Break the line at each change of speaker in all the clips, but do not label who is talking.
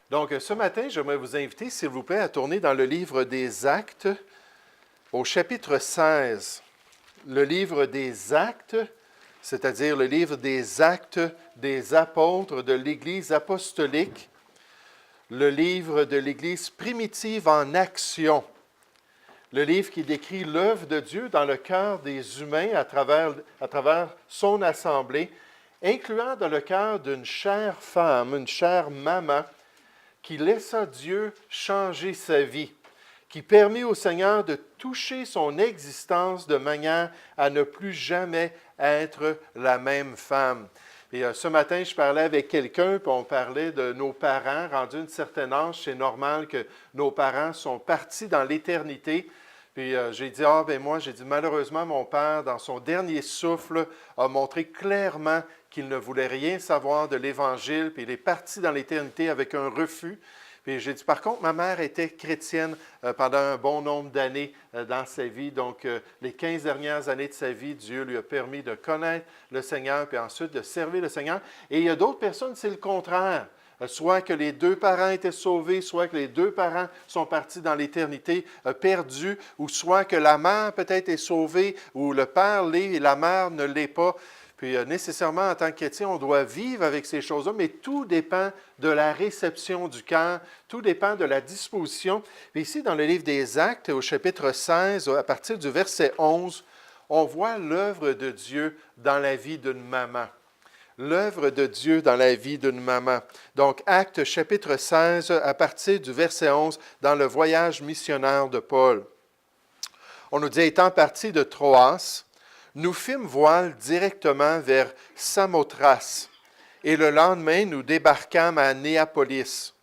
Donc, ce matin, j'aimerais vous inviter, s'il vous plaît, à tourner dans le livre des Actes, au chapitre 16. Le livre des Actes, c'est-à-dire le livre des Actes des apôtres de l'Église apostolique, le livre de l'Église primitive en action, le livre qui décrit l'œuvre de Dieu dans le cœur des humains à travers son assemblée, incluant dans le cœur d'une chère femme, une chère maman, qui laissa Dieu changer sa vie, qui permit au Seigneur de toucher son existence de manière à ne plus jamais être la même femme. Et ce matin, je parlais avec quelqu'un, puis on parlait de nos parents. Rendus à un certain âge, c'est normal que nos parents sont partis dans l'éternité. Puis j'ai dit, malheureusement, mon père, dans son dernier souffle, a montré clairement qu'il ne voulait rien savoir de l'Évangile, puis il est parti dans l'éternité avec un refus. Puis j'ai dit, par contre, ma mère était chrétienne pendant un bon nombre d'années dans sa vie. Donc, les 15 dernières années de sa vie, Dieu lui a permis de connaître le Seigneur, puis ensuite de servir le Seigneur. Et il y a d'autres personnes, c'est le contraire. Soit que les deux parents étaient sauvés, soit que les deux parents sont partis dans l'éternité perdus, ou soit que la mère peut-être est sauvée, ou le père l'est et la mère ne l'est pas. Puis nécessairement, en tant que chrétien, on doit vivre avec ces choses-là, mais tout dépend de la réception du cœur, tout dépend de la disposition. Puis ici, dans le livre des Actes, au chapitre 16, à partir du verset 11, on voit l'œuvre de Dieu dans la vie d'une maman. L'œuvre de Dieu dans la vie d'une maman. Donc, Actes chapitre 16, à partir du verset 11, dans le voyage missionnaire de Paul. On nous dit, étant parti de Troas, nous fîmes voile directement vers Samothrace, et le lendemain, nous débarquâmes à Néapolis.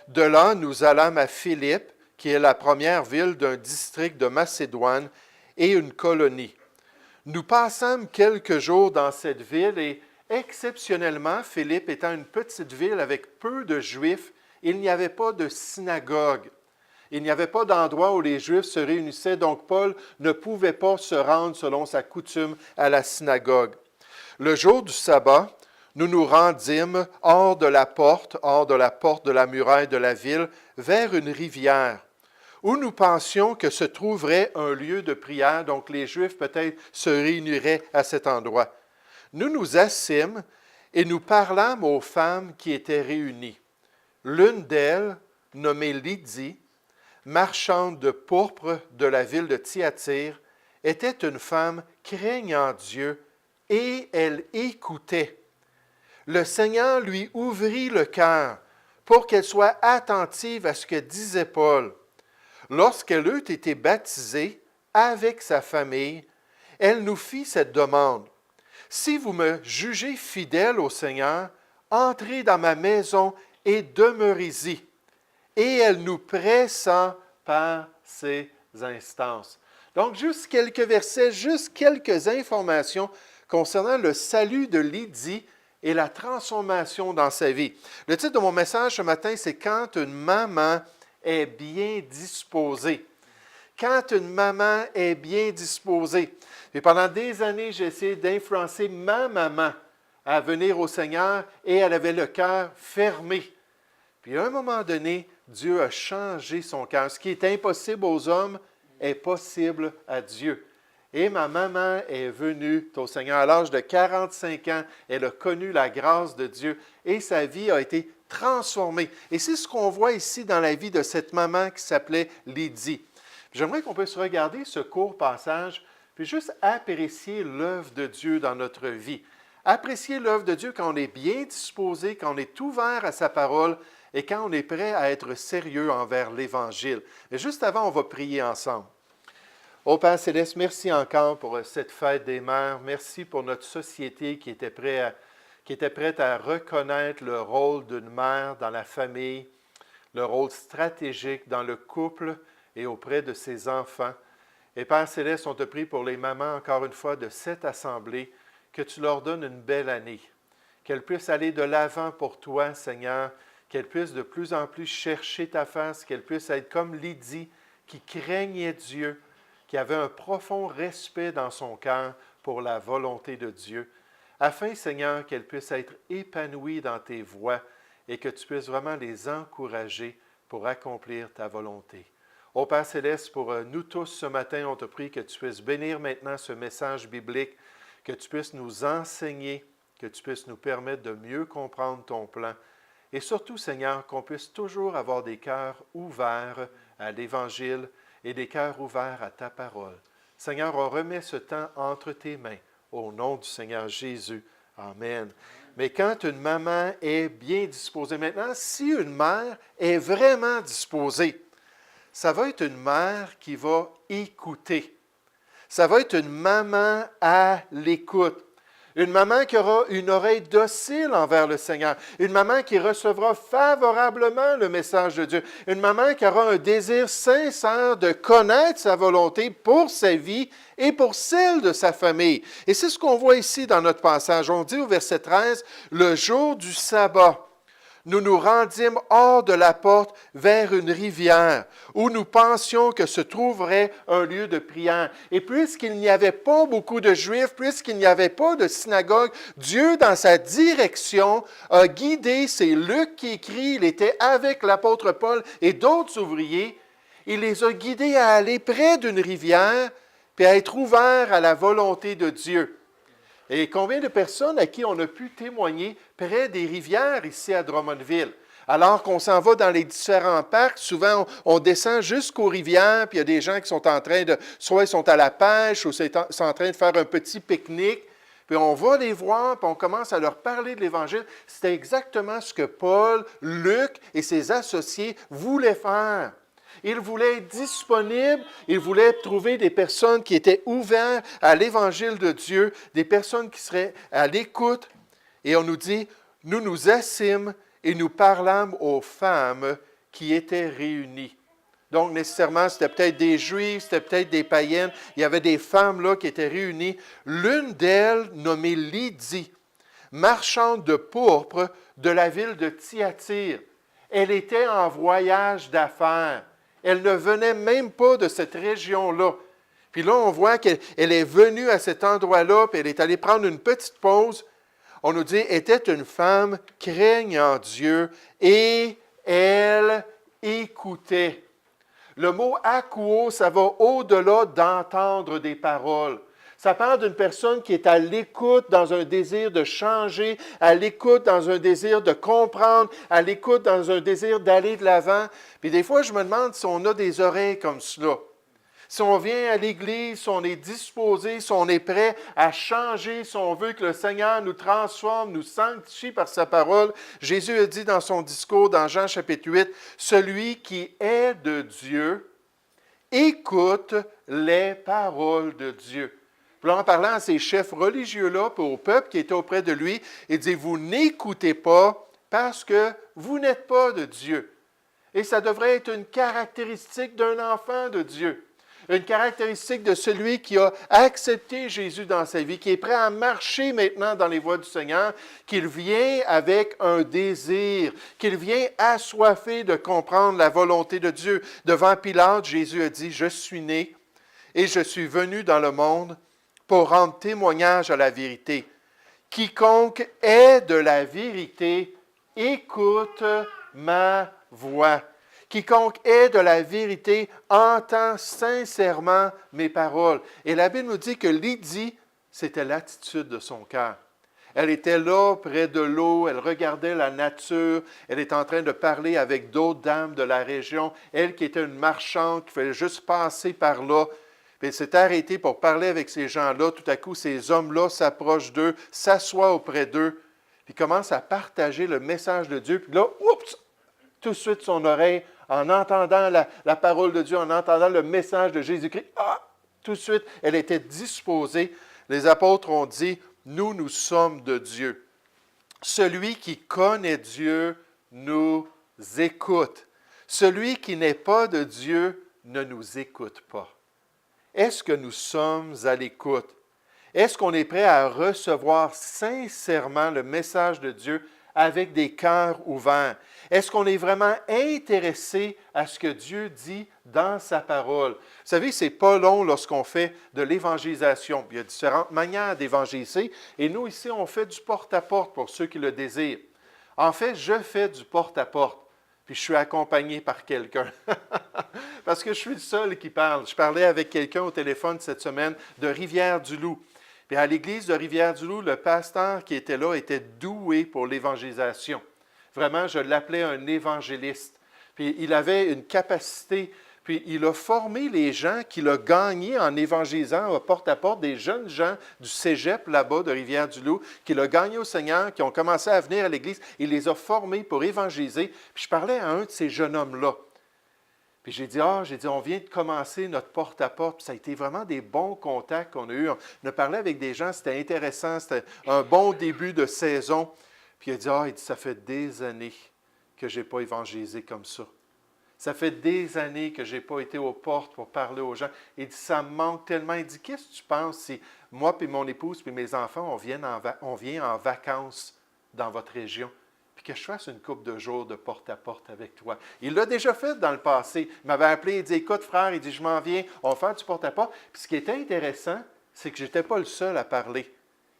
De là, nous allâmes à Philippe, qui est la première ville d'un district de Macédoine et une colonie. Nous passâmes quelques jours dans cette ville et exceptionnellement, Philippe étant une petite ville avec peu de Juifs, il n'y avait pas de synagogue. Il n'y avait pas d'endroit où les Juifs se réunissaient, donc Paul ne pouvait pas se rendre selon sa coutume à la synagogue. Le jour du sabbat, nous nous rendîmes hors de la porte de la muraille de la ville, vers une rivière, où nous pensions que se trouverait un lieu de prière, donc les Juifs peut-être se réuniraient à cet endroit. Nous nous assîmes et nous parlâmes aux femmes qui étaient réunies. L'une d'elles, nommée Lydie, marchande de pourpre de la ville de Thyatire, était une femme craignant Dieu et elle écoutait. Le Seigneur lui ouvrit le cœur pour qu'elle soit attentive à ce que disait Paul. Lorsqu'elle eut été baptisée avec sa famille, elle nous fit cette demande. Si vous me jugez fidèle au Seigneur, entrez dans ma maison et demeurez-y. Et elle nous pressa par ses instances. Donc, juste quelques versets, juste quelques informations concernant le salut de Lydie et la transformation dans sa vie. Le titre de mon message ce matin, c'est « Quand une maman est bien disposée ». Quand une maman est bien disposée. Et pendant des années, j'ai essayé d'influencer ma maman à venir au Seigneur et elle avait le cœur fermé. Puis à un moment donné, Dieu a changé son cœur. Ce qui est impossible aux hommes est possible à Dieu. Et ma maman est venue au Seigneur à l'âge de 45 ans. Elle a connu la grâce de Dieu et sa vie a été transformée. Et c'est ce qu'on voit ici dans la vie de cette maman qui s'appelait Lydie. J'aimerais qu'on puisse regarder ce court passage puis juste apprécier l'œuvre de Dieu dans notre vie. Apprécier l'œuvre de Dieu quand on est bien disposé, quand on est ouvert à sa parole et quand on est prêt à être sérieux envers l'Évangile. Mais juste avant, on va prier ensemble. Ô Père Céleste, merci encore pour cette fête des mères. Merci pour notre société qui était prête à reconnaître le rôle d'une mère dans la famille, le rôle stratégique dans le couple et auprès de ses enfants. Et Père Céleste, on te prie pour les mamans, encore une fois, de cette assemblée, que tu leur donnes une belle année, qu'elles puissent aller de l'avant pour toi, Seigneur, qu'elles puissent de plus en plus chercher ta face, qu'elles puissent être comme Lydie, qui craignait Dieu, qui avait un profond respect dans son cœur pour la volonté de Dieu, afin, Seigneur, qu'elle puisse être épanouie dans tes voies et que tu puisses vraiment les encourager pour accomplir ta volonté. Ô Père Céleste, pour nous tous ce matin, on te prie que tu puisses bénir maintenant ce message biblique, que tu puisses nous enseigner, que tu puisses nous permettre de mieux comprendre ton plan. Et surtout, Seigneur, qu'on puisse toujours avoir des cœurs ouverts à l'Évangile et des cœurs ouverts à ta parole. Seigneur, on remet ce temps entre tes mains, au nom du Seigneur Jésus. Amen. Mais quand une maman est bien disposée, maintenant, si une mère est vraiment disposée, ça va être une mère qui va écouter. Ça va être une maman à l'écoute. Une maman qui aura une oreille docile envers le Seigneur. Une maman qui recevra favorablement le message de Dieu. Une maman qui aura un désir sincère de connaître sa volonté pour sa vie et pour celle de sa famille. Et c'est ce qu'on voit ici dans notre passage. On dit au verset 13, « Le jour du sabbat, nous nous rendîmes hors de la porte vers une rivière où nous pensions que se trouverait un lieu de prière. Et puisqu'il n'y avait pas beaucoup de Juifs, puisqu'il n'y avait pas de synagogue, Dieu, dans sa direction, a guidé, c'est Luc qui écrit, il était avec l'apôtre Paul et d'autres ouvriers, il les a guidés à aller près d'une rivière puis à être ouverts à la volonté de Dieu. Et combien de personnes à qui on a pu témoigner près des rivières ici à Drummondville? Alors qu'on s'en va dans les différents parcs, souvent on descend jusqu'aux rivières, puis il y a des gens qui sont en train de, soit ils sont à la pêche, ou ils sont en train de faire un petit pique-nique, puis on va les voir, puis on commence à leur parler de l'Évangile. C'était exactement ce que Paul, Luc et ses associés voulaient faire. Il voulait être disponible, il voulait trouver des personnes qui étaient ouvertes à l'Évangile de Dieu, des personnes qui seraient à l'écoute. Et on nous dit, nous nous assîmes et nous parlâmes aux femmes qui étaient réunies. Donc, nécessairement, c'était peut-être des Juifs, c'était peut-être des païennes. Il y avait des femmes là qui étaient réunies. L'une d'elles, nommée Lydie, marchande de pourpre de la ville de Thyatire. Elle était en voyage d'affaires. Elle ne venait même pas de cette région-là. Puis là, on voit qu'elle est venue à cet endroit-là, puis elle est allée prendre une petite pause. On nous dit, était une femme craignant Dieu et elle écoutait. Le mot « akouo », ça va au-delà d'entendre des paroles. Ça parle d'une personne qui est à l'écoute dans un désir de changer, à l'écoute dans un désir de comprendre, à l'écoute dans un désir d'aller de l'avant. Puis des fois, je me demande si on a des oreilles comme cela. Si on vient à l'Église, si on est disposé, si on est prêt à changer, si on veut que le Seigneur nous transforme, nous sanctifie par sa parole. Jésus a dit dans son discours dans Jean chapitre 8, « Celui qui est de Dieu écoute les paroles de Dieu. » Puis là, en parlant à ces chefs religieux-là, puis au peuple qui était auprès de lui, il dit, « Vous n'écoutez pas parce que vous n'êtes pas de Dieu. » Et ça devrait être une caractéristique d'un enfant de Dieu. Une caractéristique de celui qui a accepté Jésus dans sa vie, qui est prêt à marcher maintenant dans les voies du Seigneur, qu'il vient avec un désir, qu'il vient assoiffé de comprendre la volonté de Dieu. Devant Pilate, Jésus a dit, « Je suis né et je suis venu dans le monde pour rendre témoignage à la vérité. Quiconque est de la vérité, écoute ma voix. Quiconque est de la vérité entend sincèrement mes paroles. » Et la Bible nous dit que Lydie, c'était l'attitude de son cœur. Elle était là, près de l'eau, elle regardait la nature, elle était en train de parler avec d'autres dames de la région. Elle qui était une marchande, qui fallait juste passer par là. Puis elle s'est arrêtée pour parler avec ces gens-là. Tout à coup, ces hommes-là s'approchent d'eux, s'assoient auprès d'eux, puis commencent à partager le message de Dieu. Puis là, oups! Tout de suite, son oreille, en entendant la parole de Dieu, en entendant le message de Jésus-Christ, tout de suite, elle était disposée. Les apôtres ont dit, « Nous, nous sommes de Dieu. Celui qui connaît Dieu nous écoute. Celui qui n'est pas de Dieu ne nous écoute pas. » Est-ce que nous sommes à l'écoute? Est-ce qu'on est prêt à recevoir sincèrement le message de Dieu avec des cœurs ouverts? Est-ce qu'on est vraiment intéressé à ce que Dieu dit dans sa parole? Vous savez, ce n'est pas long lorsqu'on fait de l'évangélisation. Il y a différentes manières d'évangéliser et nous, ici, on fait du porte-à-porte pour ceux qui le désirent. En fait, je fais du porte-à-porte, puis je suis accompagné par quelqu'un. Parce que je suis le seul qui parle. Je parlais avec quelqu'un au téléphone cette semaine de Rivière-du-Loup. Puis à l'église de Rivière-du-Loup, le pasteur qui était là était doué pour l'évangélisation. Vraiment, je l'appelais un évangéliste. Puis il avait une capacité, puis il a formé les gens qu'il a gagnés en évangélisant porte-à-porte, des jeunes gens du cégep là-bas de Rivière-du-Loup, qu'il a gagnés au Seigneur, qui ont commencé à venir à l'église. Il les a formés pour évangéliser. Puis je parlais à un de ces jeunes hommes-là. Puis j'ai dit, on vient de commencer notre porte-à-porte. Puis ça a été vraiment des bons contacts qu'on a eus. On a parlé avec des gens, c'était intéressant, c'était un bon début de saison. Puis il a dit, ça fait des années que je n'ai pas évangélisé comme ça. Ça fait des années que je n'ai pas été aux portes pour parler aux gens. Il dit, ça me manque tellement. Il dit, qu'est-ce que tu penses si moi puis mon épouse puis mes enfants, on vient en vacances dans votre région, puis que je fasse une couple de jours de porte-à-porte avec toi? Il l'a déjà fait dans le passé. Il m'avait appelé, il dit, écoute frère, il dit, je m'en viens, on va faire du porte-à-porte. Puis ce qui était intéressant, c'est que je n'étais pas le seul à parler.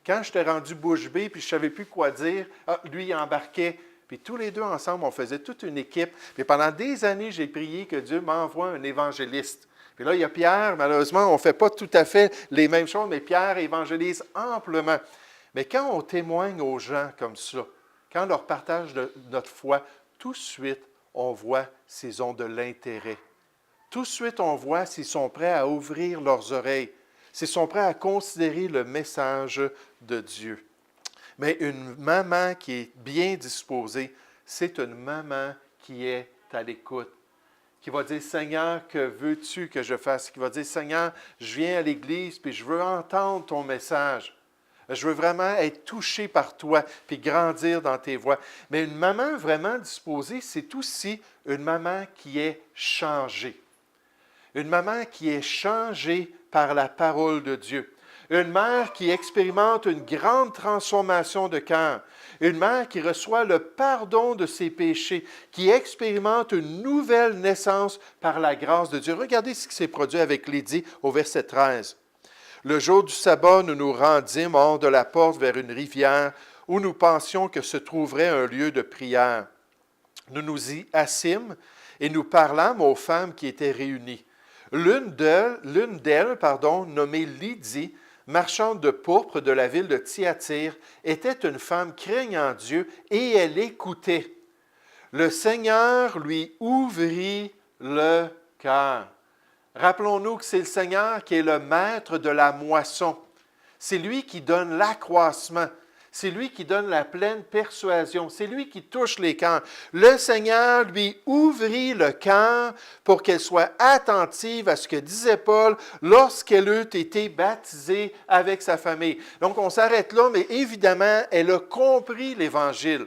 Quand j'étais rendu bouche bée, puis je ne savais plus quoi dire, lui, il embarquait. Puis tous les deux ensemble, on faisait toute une équipe. Puis pendant des années, j'ai prié que Dieu m'envoie un évangéliste. Puis là, il y a Pierre. Malheureusement, on ne fait pas tout à fait les mêmes choses, mais Pierre évangélise amplement. Mais quand on témoigne aux gens comme ça, quand on leur partage notre foi, tout de suite, on voit s'ils ont de l'intérêt. Tout de suite, on voit s'ils sont prêts à ouvrir leurs oreilles, s'ils sont prêts à considérer le message de Dieu. Mais une maman qui est bien disposée, c'est une maman qui est à l'écoute, qui va dire, Seigneur, que veux-tu que je fasse? Qui va dire, Seigneur, je viens à l'église, puis je veux entendre ton message. Je veux vraiment être touché par toi, puis grandir dans tes voies. Mais une maman vraiment disposée, c'est aussi une maman qui est changée. Une maman qui est changée par la parole de Dieu. Une mère qui expérimente une grande transformation de cœur. Une mère qui reçoit le pardon de ses péchés, qui expérimente une nouvelle naissance par la grâce de Dieu. Regardez ce qui s'est produit avec Lydie au verset 13. Le jour du sabbat, nous nous rendîmes hors de la porte vers une rivière où nous pensions que se trouverait un lieu de prière. Nous nous y assîmes et nous parlâmes aux femmes qui étaient réunies. L'une d'elles, nommée Lydie, marchande de pourpre de la ville de Thyatire, était une femme craignant Dieu et elle écoutait. Le Seigneur lui ouvrit le cœur. Rappelons-nous que c'est le Seigneur qui est le maître de la moisson. C'est lui qui donne l'accroissement. C'est lui qui donne la pleine persuasion. C'est lui qui touche les cœurs. Le Seigneur lui ouvrit le cœur pour qu'elle soit attentive à ce que disait Paul lorsqu'elle eut été baptisée avec sa famille. Donc, on s'arrête là, mais évidemment, elle a compris l'Évangile.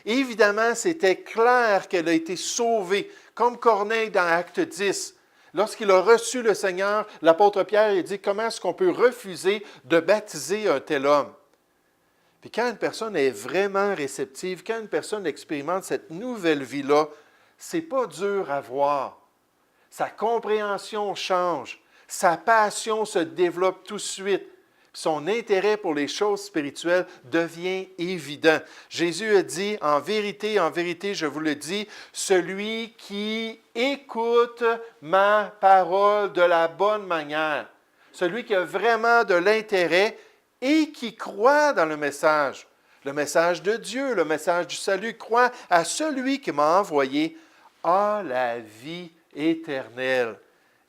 Évidemment, c'était clair qu'elle a été sauvée, comme Corneille dans Acte 10. Lorsqu'il a reçu le Seigneur, l'apôtre Pierre a dit, comment est-ce qu'on peut refuser de baptiser un tel homme? Puis quand une personne est vraiment réceptive, quand une personne expérimente cette nouvelle vie-là, c'est pas dur à voir. Sa compréhension change, sa passion se développe tout de suite. Son intérêt pour les choses spirituelles devient évident. Jésus a dit, en vérité, je vous le dis, celui qui écoute ma parole de la bonne manière, celui qui a vraiment de l'intérêt et qui croit dans le message de Dieu, le message du salut, croit à celui qui m'a envoyé, a la vie éternelle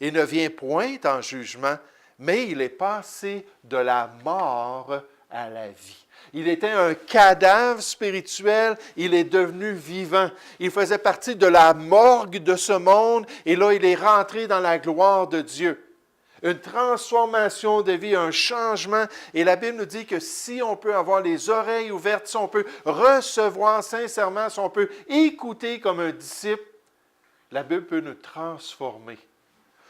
et ne vient point en jugement, mais il est passé de la mort à la vie. Il était un cadavre spirituel, il est devenu vivant. Il faisait partie de la morgue de ce monde et là, il est rentré dans la gloire de Dieu. Une transformation de vie, un changement. Et la Bible nous dit que si on peut avoir les oreilles ouvertes, si on peut recevoir sincèrement, si on peut écouter comme un disciple, la Bible peut nous transformer.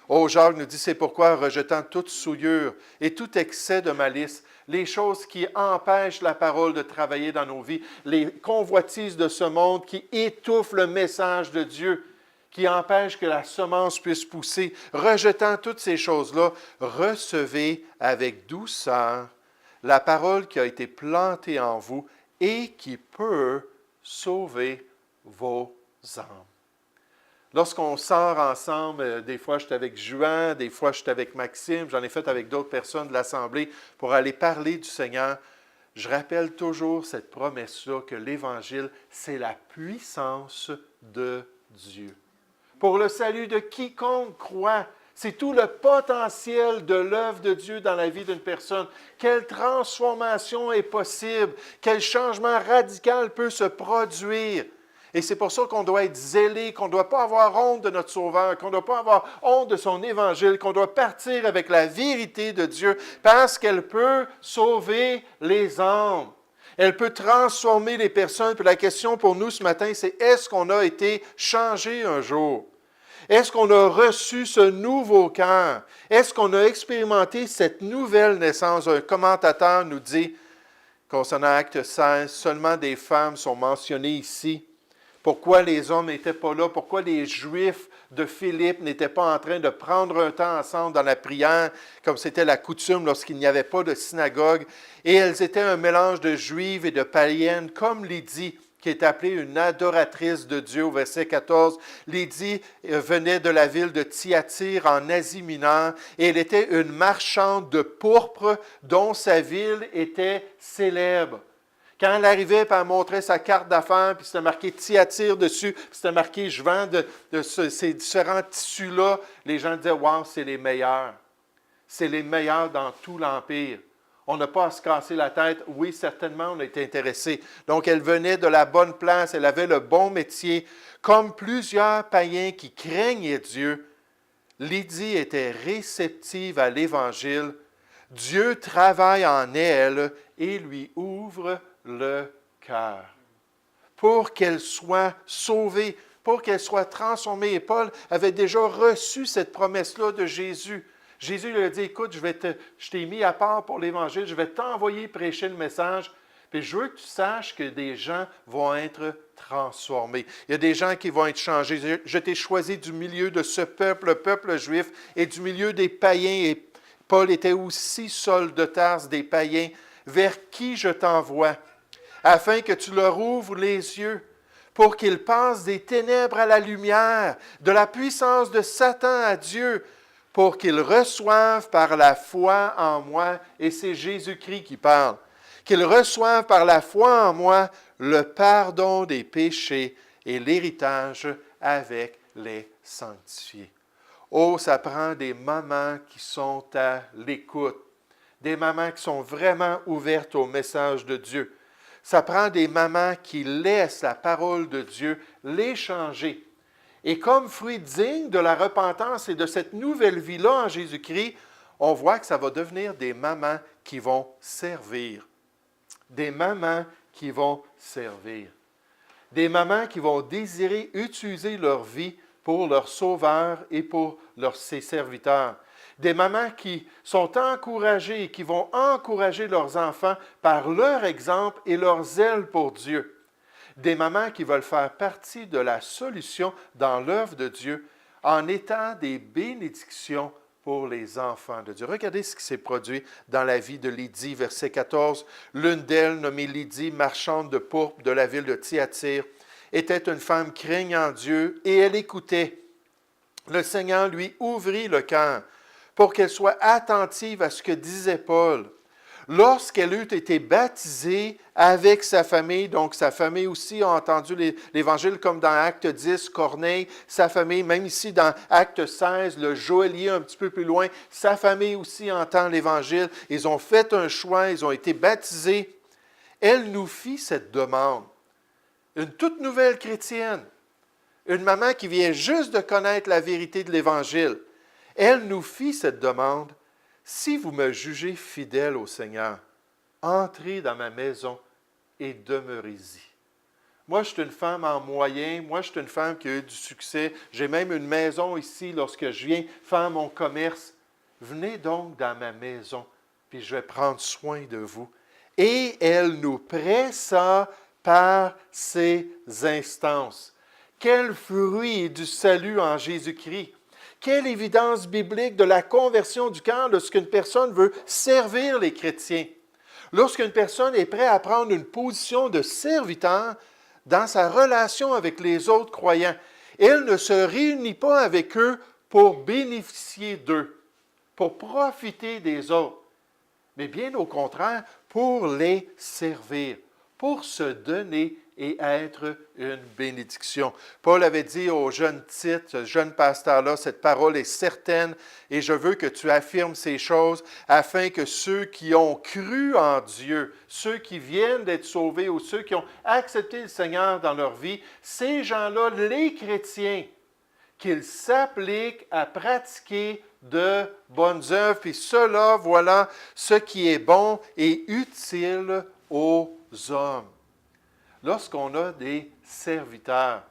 Oh, Jacques nous dit, c'est pourquoi, rejetant toute souillure et tout excès de malice, les choses qui empêchent la parole de travailler dans nos vies, les convoitises de ce monde qui étouffent le message de Dieu, qui empêchent que la semence puisse pousser, rejetant toutes ces choses-là, recevez avec douceur la parole qui a été plantée en vous et qui peut sauver vos âmes. Lorsqu'on sort ensemble, des fois je suis avec Juan, des fois je suis avec Maxime, j'en ai fait avec d'autres personnes de l'Assemblée pour aller parler du Seigneur, je rappelle toujours cette promesse-là que l'Évangile, c'est la puissance de Dieu. Pour le salut de quiconque croit, c'est tout le potentiel de l'œuvre de Dieu dans la vie d'une personne. Quelle transformation est possible? Quel changement radical peut se produire? Et c'est pour ça qu'on doit être zélé, qu'on ne doit pas avoir honte de notre Sauveur, qu'on ne doit pas avoir honte de son Évangile, qu'on doit partir avec la vérité de Dieu parce qu'elle peut sauver les âmes. Elle peut transformer les personnes. Puis la question pour nous ce matin, c'est est-ce qu'on a été changé un jour? Est-ce qu'on a reçu ce nouveau cœur? Est-ce qu'on a expérimenté cette nouvelle naissance? Un commentateur nous dit, concernant Acte 16, seulement des femmes sont mentionnées ici. Pourquoi les hommes n'étaient pas là? Pourquoi les Juifs de Philippe n'étaient pas en train de prendre un temps ensemble dans la prière, comme c'était la coutume lorsqu'il n'y avait pas de synagogue? Et elles étaient un mélange de Juives et de païennes, comme Lydie, qui est appelée une adoratrice de Dieu au verset 14. Lydie venait de la ville de Thyatire en Asie mineure et elle était une marchande de pourpre dont sa ville était célèbre. Quand elle arrivait, puis elle montrait sa carte d'affaires, puis c'était marqué Thyatire dessus, puis c'était marqué « Je vends de ces différents tissus-là », les gens disaient « Wow, c'est les meilleurs. C'est les meilleurs dans tout l'Empire. » On n'a pas à se casser la tête. Oui, certainement, on a été intéressés. Donc, elle venait de la bonne place, elle avait le bon métier. Comme plusieurs païens qui craignaient Dieu, Lydie était réceptive à l'Évangile. Dieu travaille en elle et lui ouvre le cœur pour qu'elle soit sauvée, pour qu'elle soit transformée. Et Paul avait déjà reçu cette promesse-là de Jésus. Jésus lui a dit, écoute, je t'ai mis à part pour l'Évangile, je vais t'envoyer prêcher le message, puis je veux que tu saches que des gens vont être transformés. Il y a des gens qui vont être changés. Je t'ai choisi du milieu de ce peuple, le peuple juif, et du milieu des païens. Et Paul était aussi Saul de Tarse, des païens, vers qui je t'envoie, afin que tu leur ouvres les yeux, pour qu'ils passent des ténèbres à la lumière, de la puissance de Satan à Dieu, pour qu'ils reçoivent par la foi en moi, et c'est Jésus-Christ qui parle, qu'ils reçoivent par la foi en moi le pardon des péchés et l'héritage avec les sanctifiés. Oh, ça prend des mamans qui sont à l'écoute, des mamans qui sont vraiment ouvertes au message de Dieu. Ça prend des mamans qui laissent la parole de Dieu les changer. Et comme fruit digne de la repentance et de cette nouvelle vie-là en Jésus-Christ, on voit que ça va devenir des mamans qui vont servir. Des mamans qui vont servir. Des mamans qui vont désirer utiliser leur vie pour leur sauveur et pour ses serviteurs. Des mamans qui sont encouragées et qui vont encourager leurs enfants par leur exemple et leur zèle pour Dieu. Des mamans qui veulent faire partie de la solution dans l'œuvre de Dieu en étant des bénédictions pour les enfants de Dieu. Regardez ce qui s'est produit dans la vie de Lydie, verset 14. L'une d'elles, nommée Lydie, marchande de pourpre de la ville de Thyatire, était une femme craignant Dieu et elle écoutait. Le Seigneur lui ouvrit le cœur pour qu'elle soit attentive à ce que disait Paul. Lorsqu'elle eut été baptisée avec sa famille, donc sa famille aussi a entendu l'Évangile comme dans Acte 10, Corneille, sa famille, même ici dans Acte 16, le joaillier un petit peu plus loin, sa famille aussi entend l'Évangile. Ils ont fait un choix, ils ont été baptisés. Elle nous fit cette demande. Une toute nouvelle chrétienne, une maman qui vient juste de connaître la vérité de l'Évangile. Elle nous fit cette demande. Si vous me jugez fidèle au Seigneur, entrez dans ma maison et demeurez-y. Moi, je suis une femme en moyen. Moi, je suis une femme qui a eu du succès. J'ai même une maison ici lorsque je viens faire mon commerce. Venez donc dans ma maison, puis je vais prendre soin de vous. Et elle nous pressa par ses instances. Quel fruit du salut en Jésus-Christ! Quelle évidence biblique de la conversion du cœur lorsqu'une personne veut servir les chrétiens. Lorsqu'une personne est prête à prendre une position de serviteur dans sa relation avec les autres croyants, elle ne se réunit pas avec eux pour bénéficier d'eux, pour profiter des autres, mais bien au contraire, pour les servir, pour se donner et être une bénédiction. Paul avait dit au jeune Tite, ce jeune pasteur-là, cette parole est certaine et je veux que tu affirmes ces choses afin que ceux qui ont cru en Dieu, ceux qui viennent d'être sauvés ou ceux qui ont accepté le Seigneur dans leur vie, ces gens-là, les chrétiens, qu'ils s'appliquent à pratiquer de bonnes œuvres. Puis cela, voilà ce qui est bon et utile aux hommes. Lorsqu'on a des serviteurs,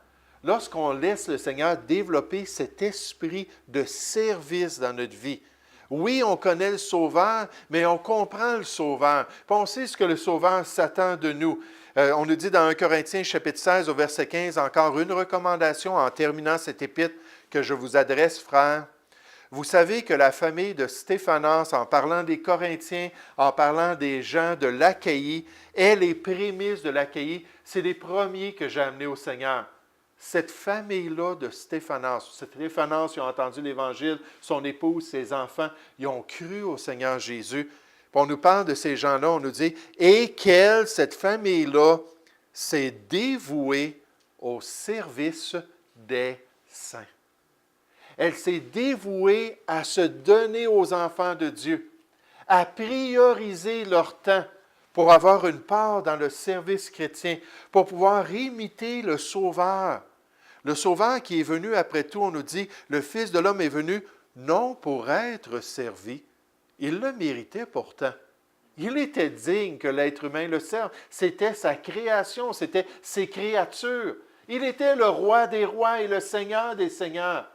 lorsqu'on laisse le Seigneur développer cet esprit de service dans notre vie, oui, on connaît le Sauveur, mais on comprend le Sauveur. Puis on sait ce que le Sauveur s'attend de nous. On nous dit dans 1 Corinthiens chapitre 16 au verset 15, encore une recommandation en terminant cette épître que je vous adresse, frères. Vous savez que la famille de Stéphanas, en parlant des Corinthiens, en parlant des gens de l'Achaïe, est les prémices de l'Achaïe. C'est les premiers que j'ai amenés au Seigneur. Cette famille-là de Stéphanas, ils ont entendu l'Évangile, son épouse, ses enfants, ils ont cru au Seigneur Jésus. Puis on nous parle de ces gens-là, on nous dit, et cette famille-là, s'est dévouée au service des saints. Elle s'est dévouée à se donner aux enfants de Dieu, à prioriser leur temps pour avoir une part dans le service chrétien, pour pouvoir imiter le Sauveur. Le Sauveur qui est venu, après tout, on nous dit, le Fils de l'homme est venu non pour être servi. Il le méritait pourtant. Il était digne que l'être humain le serve. C'était sa création, c'était ses créatures. Il était le roi des rois et le seigneur des seigneurs.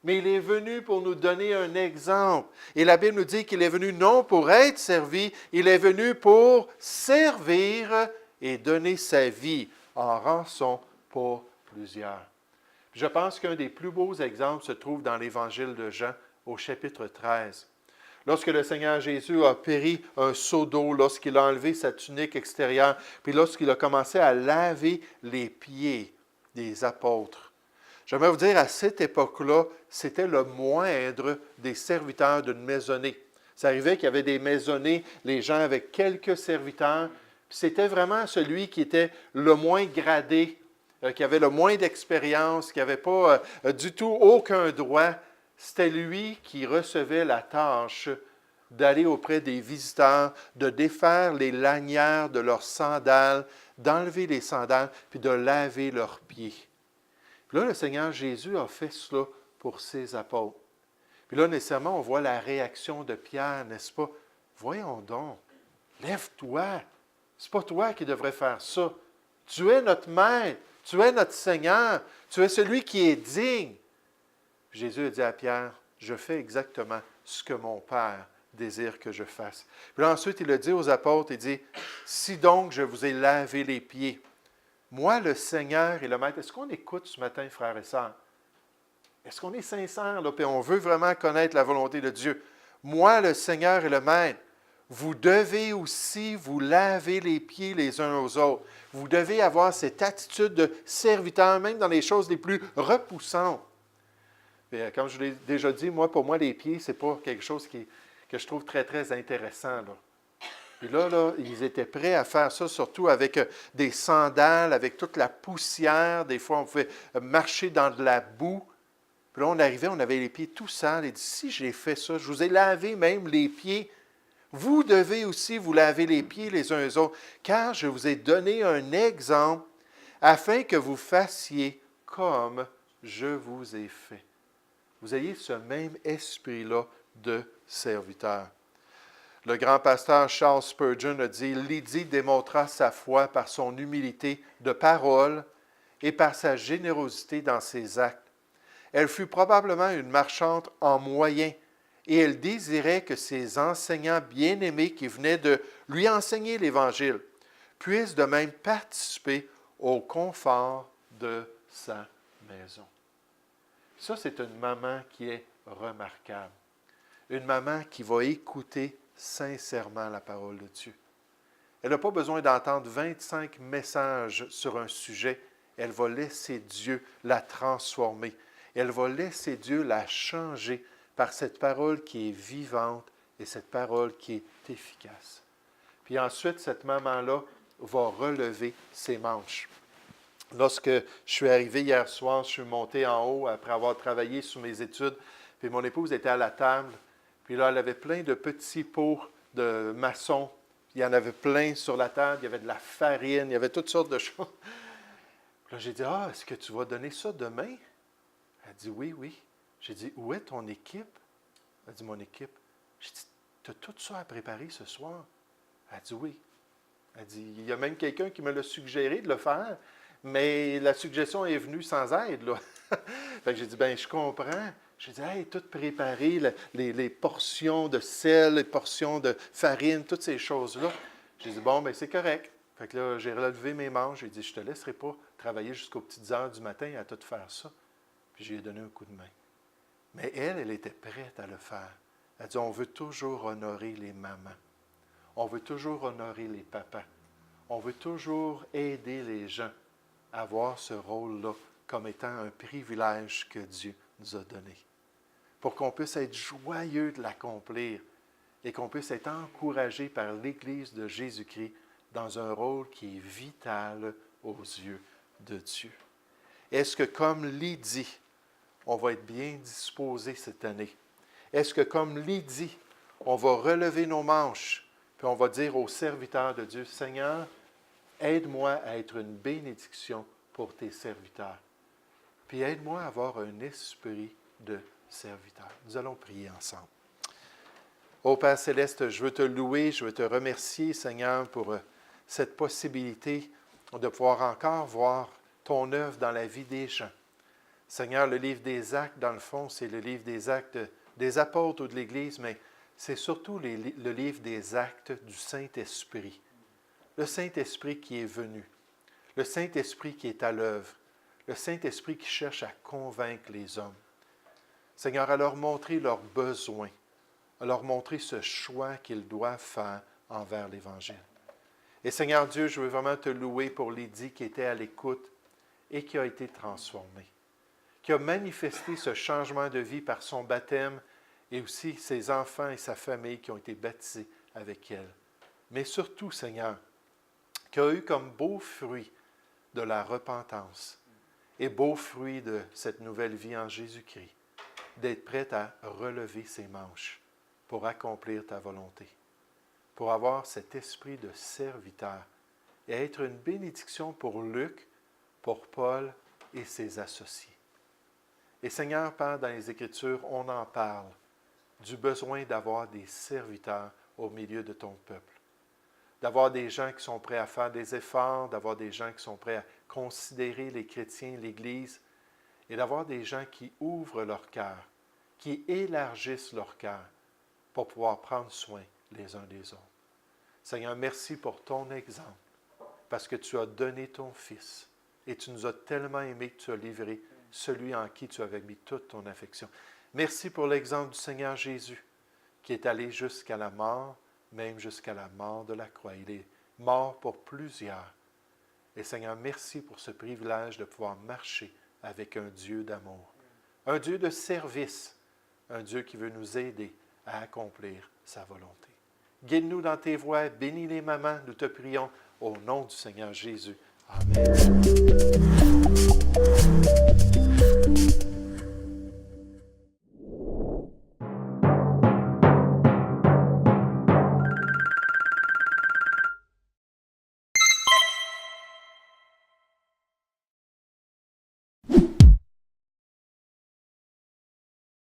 Mais il est venu pour nous donner un exemple. Et la Bible nous dit qu'il est venu non pour être servi, il est venu pour servir et donner sa vie en rançon pour plusieurs. Je pense qu'un des plus beaux exemples se trouve dans l'Évangile de Jean au chapitre 13. Lorsque le Seigneur Jésus a péri un seau d'eau, lorsqu'il a enlevé sa tunique extérieure, puis lorsqu'il a commencé à laver les pieds des apôtres. J'aimerais vous dire, à cette époque-là, c'était le moindre des serviteurs d'une maisonnée. Ça arrivait qu'il y avait des maisonnées, les gens avec quelques serviteurs, puis c'était vraiment celui qui était le moins gradé, qui avait le moins d'expérience, qui n'avait pas du tout aucun droit. C'était lui qui recevait la tâche d'aller auprès des visiteurs, de défaire les lanières de leurs sandales, d'enlever les sandales, puis de laver leurs pieds. Puis là, le Seigneur Jésus a fait cela pour ses apôtres. Puis là, nécessairement, on voit la réaction de Pierre, n'est-ce pas? Voyons donc, lève-toi. Ce n'est pas toi qui devrais faire ça. Tu es notre Maître, tu es notre Seigneur, tu es celui qui est digne. Puis Jésus a dit à Pierre, je fais exactement ce que mon Père désire que je fasse. Puis là, ensuite, il a dit aux apôtres, il dit, si donc je vous ai lavé les pieds, moi, le Seigneur et le Maître, est-ce qu'on écoute ce matin, frères et sœurs? Est-ce qu'on est sincère, là, puis on veut vraiment connaître la volonté de Dieu? Moi, le Seigneur et le Maître, vous devez aussi vous laver les pieds les uns aux autres. Vous devez avoir cette attitude de serviteur, même dans les choses les plus repoussantes. Puis, comme je l'ai déjà dit, pour moi, les pieds, ce n'est pas quelque chose que je trouve très, très intéressant, là. Puis là, ils étaient prêts à faire ça, surtout avec des sandales, avec toute la poussière. Des fois, on pouvait marcher dans de la boue. Puis là, on arrivait, on avait les pieds tout sales. Il dit, si j'ai fait ça, je vous ai lavé même les pieds. Vous devez aussi vous laver les pieds les uns aux autres, car je vous ai donné un exemple afin que vous fassiez comme je vous ai fait. Vous ayez ce même esprit-là de serviteur. Le grand pasteur Charles Spurgeon a dit, « Lydie démontra sa foi par son humilité de parole et par sa générosité dans ses actes. Elle fut probablement une marchande en moyens et elle désirait que ses enseignants bien-aimés qui venaient de lui enseigner l'Évangile puissent de même participer au confort de sa maison. » Ça, c'est une maman qui est remarquable. Une maman qui va écouter sincèrement la parole de Dieu. Elle n'a pas besoin d'entendre 25 messages sur un sujet. Elle va laisser Dieu la transformer. Elle va laisser Dieu la changer par cette parole qui est vivante et cette parole qui est efficace. Puis ensuite, cette maman-là va relever ses manches. Lorsque je suis arrivé hier soir, je suis monté en haut après avoir travaillé sur mes études, puis mon épouse était à la table, puis là, elle avait plein de petits pots de maçons. Il y en avait plein sur la table, il y avait de la farine, il y avait toutes sortes de choses. Puis là, j'ai dit, « Ah, est-ce que tu vas donner ça demain? » Elle dit, « Oui, oui. » J'ai dit, « Où est ton équipe? » Elle dit, « Mon équipe. » J'ai dit, « Tu as tout ça à préparer ce soir? » Elle dit, « Oui. » Elle dit, « Il y a même quelqu'un qui me l'a suggéré de le faire, mais la suggestion est venue sans aide, là. » Fait que j'ai dit, « Bien, je comprends. » J'ai dit, « Hey, tout préparer, les portions de sel, les portions de farine, toutes ces choses-là. » J'ai dit, « Bon, bien, c'est correct. » Fait que là, j'ai relevé mes manches. J'ai dit, « Je ne te laisserai pas travailler jusqu'aux petites heures du matin à tout faire ça. » Puis j'ai donné un coup de main. Mais elle était prête à le faire. Elle dit, « On veut toujours honorer les mamans. On veut toujours honorer les papas. On veut toujours aider les gens à voir ce rôle-là comme étant un privilège que Dieu nous a donné. Pour qu'on puisse être joyeux de l'accomplir et qu'on puisse être encouragé par l'Église de Jésus-Christ dans un rôle qui est vital aux yeux de Dieu. Est-ce que comme Lydie, on va être bien disposé cette année? Est-ce que comme Lydie, on va relever nos manches puis on va dire aux serviteurs de Dieu, « Seigneur, aide-moi à être une bénédiction pour tes serviteurs. Puis aide-moi à avoir un esprit de serviteur. » Nous allons prier ensemble. Ô Père Céleste, je veux te louer, je veux te remercier, Seigneur, pour cette possibilité de pouvoir encore voir ton œuvre dans la vie des gens. Seigneur, le livre des Actes, dans le fond, c'est le livre des Actes des apôtres ou de l'Église, mais c'est surtout le livre des Actes du Saint-Esprit. Le Saint-Esprit qui est venu, le Saint-Esprit qui est à l'œuvre, le Saint-Esprit qui cherche à convaincre les hommes. Seigneur, à leur montrer leurs besoins, à leur montrer ce choix qu'ils doivent faire envers l'Évangile. Et Seigneur Dieu, je veux vraiment te louer pour Lydie qui était à l'écoute et qui a été transformée, qui a manifesté ce changement de vie par son baptême et aussi ses enfants et sa famille qui ont été baptisés avec elle. Mais surtout, Seigneur, qui a eu comme beau fruit de la repentance et beau fruit de cette nouvelle vie en Jésus-Christ, d'être prête à relever ses manches pour accomplir ta volonté, pour avoir cet esprit de serviteur et être une bénédiction pour Luc, pour Paul et ses associés. Et Seigneur, Père, dans les Écritures, on en parle du besoin d'avoir des serviteurs au milieu de ton peuple, d'avoir des gens qui sont prêts à faire des efforts, d'avoir des gens qui sont prêts à considérer les chrétiens, l'Église, et d'avoir des gens qui ouvrent leur cœur, qui élargissent leur cœur pour pouvoir prendre soin les uns des autres. Seigneur, merci pour ton exemple, parce que tu as donné ton Fils et tu nous as tellement aimés que tu as livré celui en qui tu avais mis toute ton affection. Merci pour l'exemple du Seigneur Jésus, qui est allé jusqu'à la mort, même jusqu'à la mort de la croix. Il est mort pour plusieurs. Et Seigneur, merci pour ce privilège de pouvoir marcher avec un Dieu d'amour, un Dieu de service, un Dieu qui veut nous aider à accomplir sa volonté. Guide-nous dans tes voies, bénis les mamans, nous te prions au nom du Seigneur Jésus. Amen.